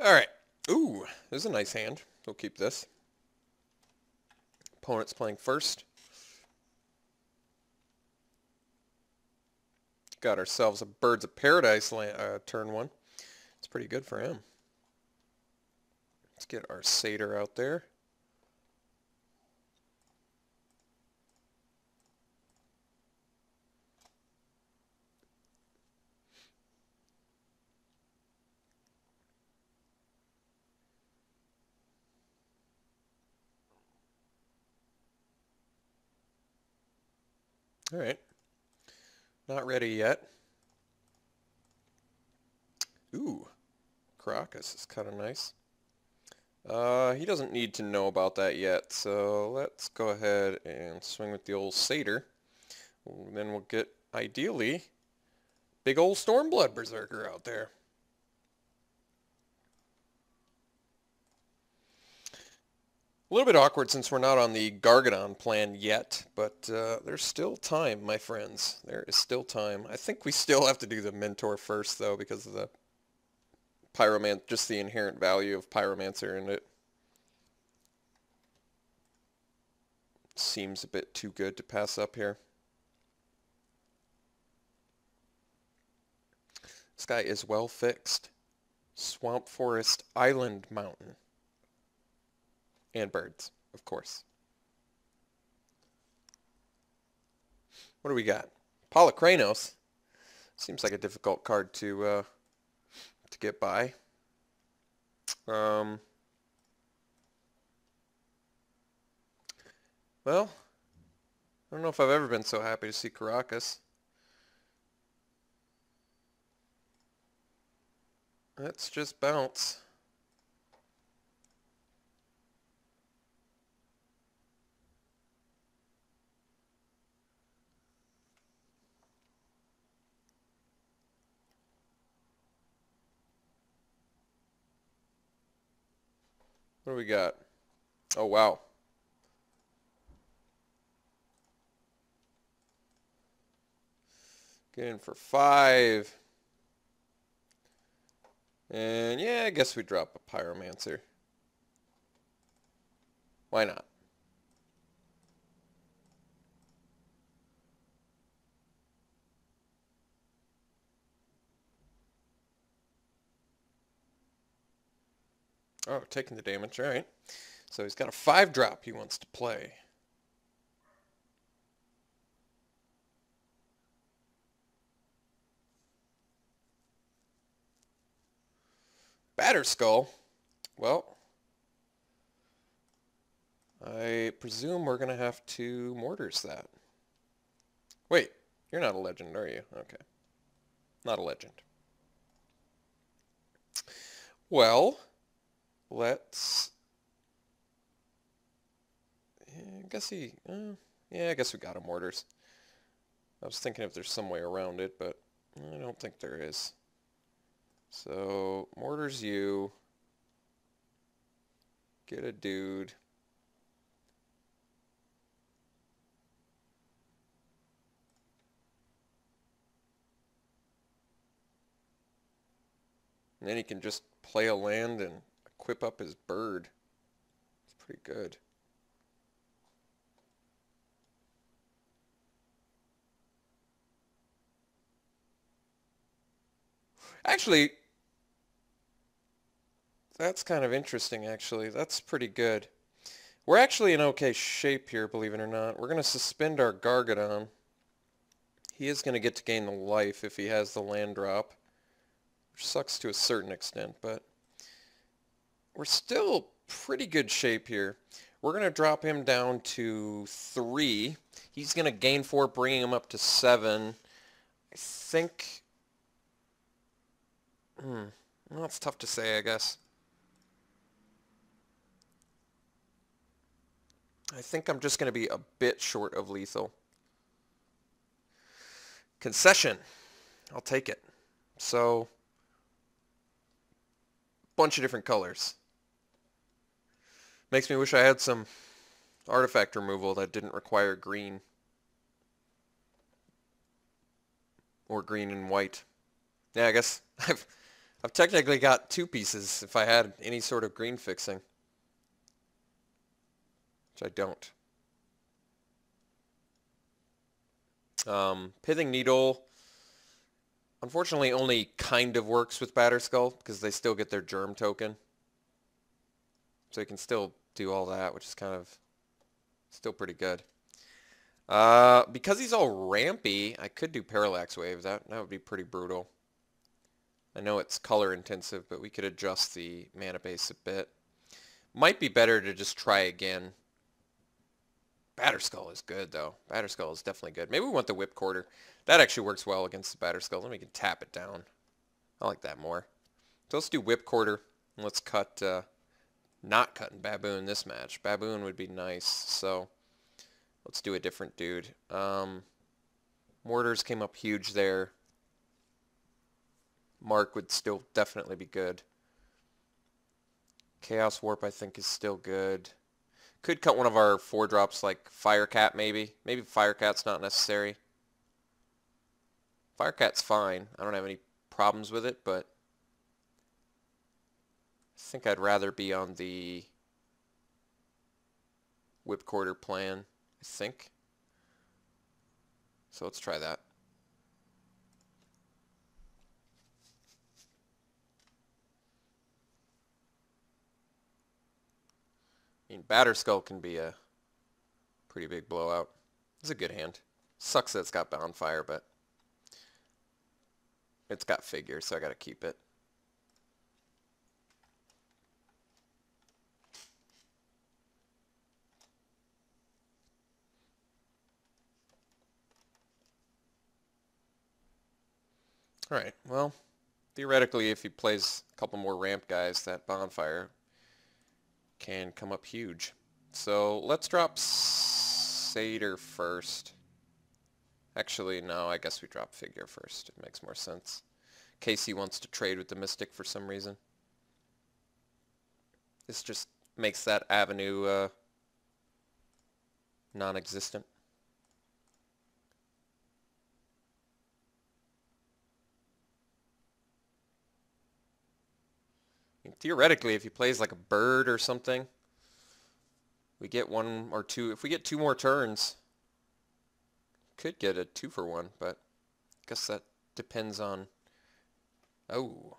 Alright. Ooh, this is a nice hand. We'll keep this. Opponent's playing first. Got ourselves a Birds of Paradise turn one. It's pretty good for him. Let's get our Satyr out there. Alright. Not ready yet. Ooh. Caracas is kind of nice. He doesn't need to know about that yet, so let's go ahead and swing with the old Satyr. And then we'll get, ideally, big old Stormblood Berserker out there. A little bit awkward since we're not on the Gargadon plan yet, but there's still time, my friends. There is still time. I think we still have to do the Mentor first, though, because of the just the inherent value of Pyromancer in it. Seems a bit too good to pass up here. This guy is well fixed. Swamp Forest, Island Mountain. And birds, of course. What do we got? Polykranos. Seems like a difficult card to get by. Well, I don't know if I've ever been so happy to see Caracas. Let's just bounce. What do we got? Oh, wow. Get in for 5. And yeah, I guess we drop a Pyromancer. Why not? Oh, taking the damage, alright. So he's got a 5-drop he wants to play. Batterskull? Well, I presume we're going to have to Mortars that. Wait, you're not a legend, are you? Okay. Not a legend. Well, let's... I guess he... yeah, I guess we got a Mortars. I was thinking if there's some way around it, but I don't think there is. So, Mortars you. Get a dude. And then he can just play a land and equip up his bird. It's pretty good. Actually, that's kind of interesting, actually. That's pretty good. We're actually in okay shape here, believe it or not. We're going to suspend our Gargadon. He is going to get to gain the life if he has the land drop, which sucks to a certain extent, but we're still pretty good shape here. We're going to drop him down to 3. He's going to gain 4, bringing him up to 7. I think... well, it's tough to say, I guess. I think I'm just going to be a bit short of lethal. Concession. I'll take it. So, bunch of different colors. Makes me wish I had some artifact removal that didn't require green. Or green and white. Yeah, I guess I've technically got 2 pieces if I had any sort of green fixing. Which I don't. Pithing Needle, unfortunately, only kind of works with Batterskull because they still get their germ token. So you can still do all that, which is kind of still pretty good. Because he's all rampy, I could do Parallax Wave. That would be pretty brutal. I know it's color intensive, but we could adjust the mana base a bit. Might be better to just try again. Batterskull is good, though. Batterskull is definitely good. Maybe we want the Whip Quarter. That actually works well against the Batterskull. Then we can tap it down. I like that more. So let's do Whip Quarter. And let's cut, not cutting Baboon this match. Baboon would be nice, so let's do a different dude. Mortars came up huge there. Mark would still definitely be good. Chaos Warp, I think, is still good. Could cut one of our 4-drops like Firecat, maybe. Maybe Firecat's not necessary. Firecat's fine. I don't have any problems with it, but I think I'd rather be on the Whip Quarter plan, I think. So let's try that. I mean, Batterskull can be a pretty big blowout. It's a good hand. Sucks that it's got Bonfire, but it's got Figure, so I gotta keep it. Alright, well, theoretically, if he plays a couple more ramp guys, that Bonfire can come up huge. So let's drop Satyr first. Actually, no, I guess we drop Figure first. It makes more sense. Casey wants to trade with the Mystic for some reason. This just makes that avenue non-existent. I mean, theoretically, if he plays like a bird or something, we get 1 or 2. If we get 2 more turns, could get a 2-for-1, but I guess that depends on... Oh.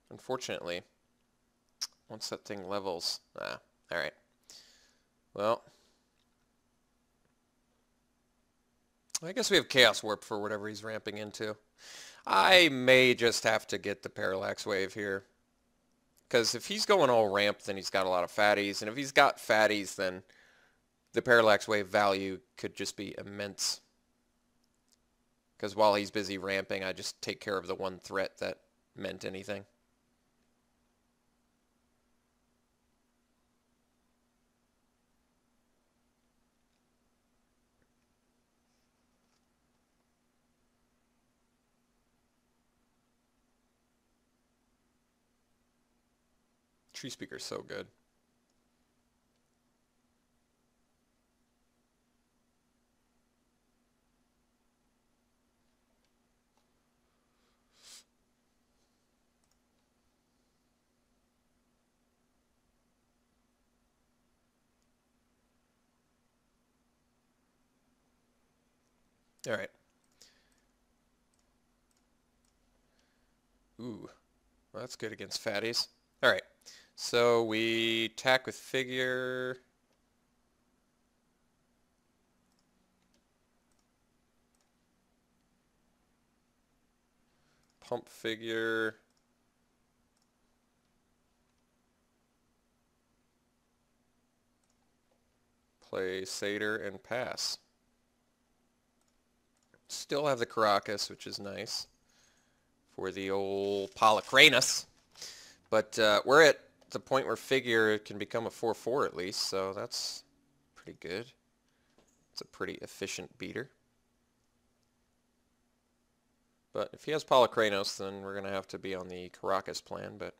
Unfortunately, once that thing levels... Ah, alright. Well, I guess we have Chaos Warp for whatever he's ramping into. I may just have to get the Parallax Wave here. Because if he's going all ramp, then he's got a lot of fatties. And if he's got fatties, then the Parallax Wave value could just be immense. Because while he's busy ramping, I just take care of the one threat that meant anything. Tree Speaker's so good. All right. Ooh, well, that's good against fatties. All right. So we attack with Figure. Pump Figure. Play Satyr and pass. Still have the Caracas, which is nice for the old Polycranus. But we're at the point where Figure can become a 4/4 at least, so that's pretty good. It's a pretty efficient beater. But if he has Polycranos, then we're going to have to be on the Caracas plan. But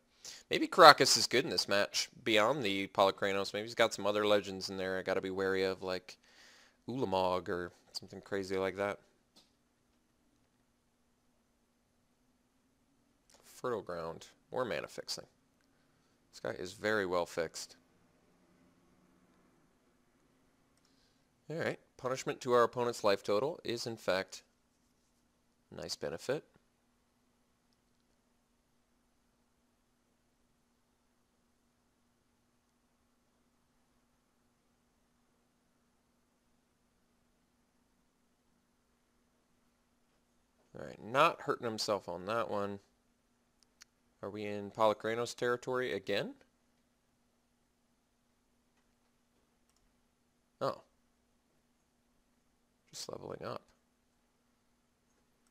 maybe Caracas is good in this match beyond the Polycranos. Maybe he's got some other legends in there I got to be wary of, like Ulamog or something crazy like that. fertile ground, or mana fixing. This guy is very well fixed. Alright, punishment to our opponent's life total is in fact a nice benefit. Alright, not hurting himself on that one. Are we in Polycranos territory again? Oh. Just leveling up.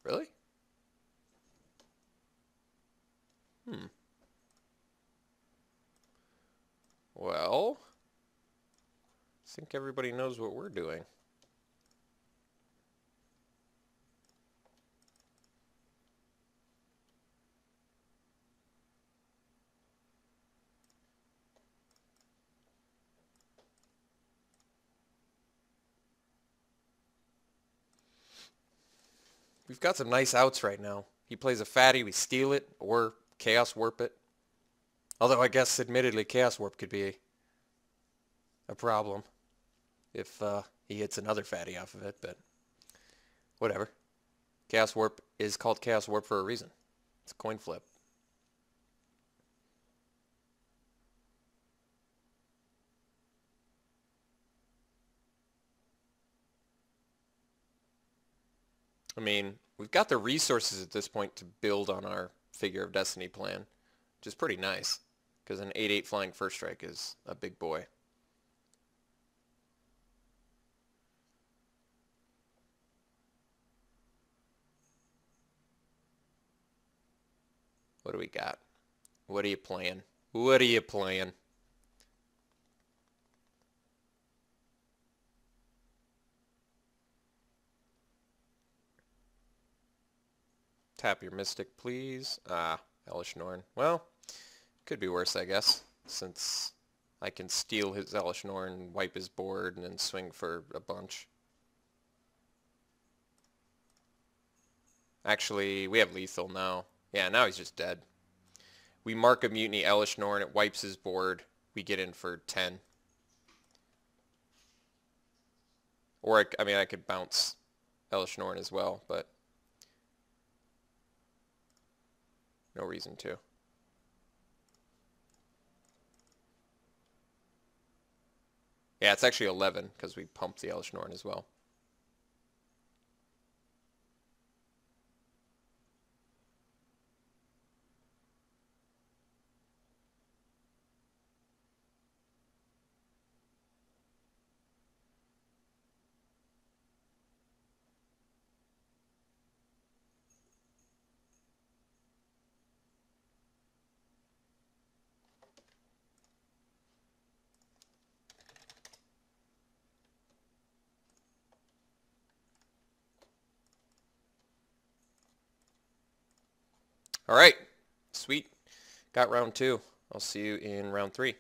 Really? Well, I think everybody knows what we're doing. We've got some nice outs right now. He plays a fatty, we steal it, or Chaos Warp it. Although I guess, admittedly, Chaos Warp could be a problem if he hits another fatty off of it, but whatever. Chaos Warp is called Chaos Warp for a reason. It's a coin flip. I mean, we've got the resources at this point to build on our Figure of Destiny plan, which is pretty nice, because an 8/8 flying first strike is a big boy. What do we got? What are you playing? What are you playing? Tap your Mystic, please. Ah, Elish Norn. Well, could be worse, I guess, since I can steal his Elish Norn, wipe his board, and then swing for a bunch. Actually, we have lethal now. Yeah, now he's just dead. We mark a Mutiny Elish Norn, it wipes his board. We get in for 10. Or, I mean, I could bounce Elish Norn as well, but no reason to. Yeah, it's actually 11 because we pumped the Elish Norn as well. All right, sweet. Got round 2. I'll see you in round 3.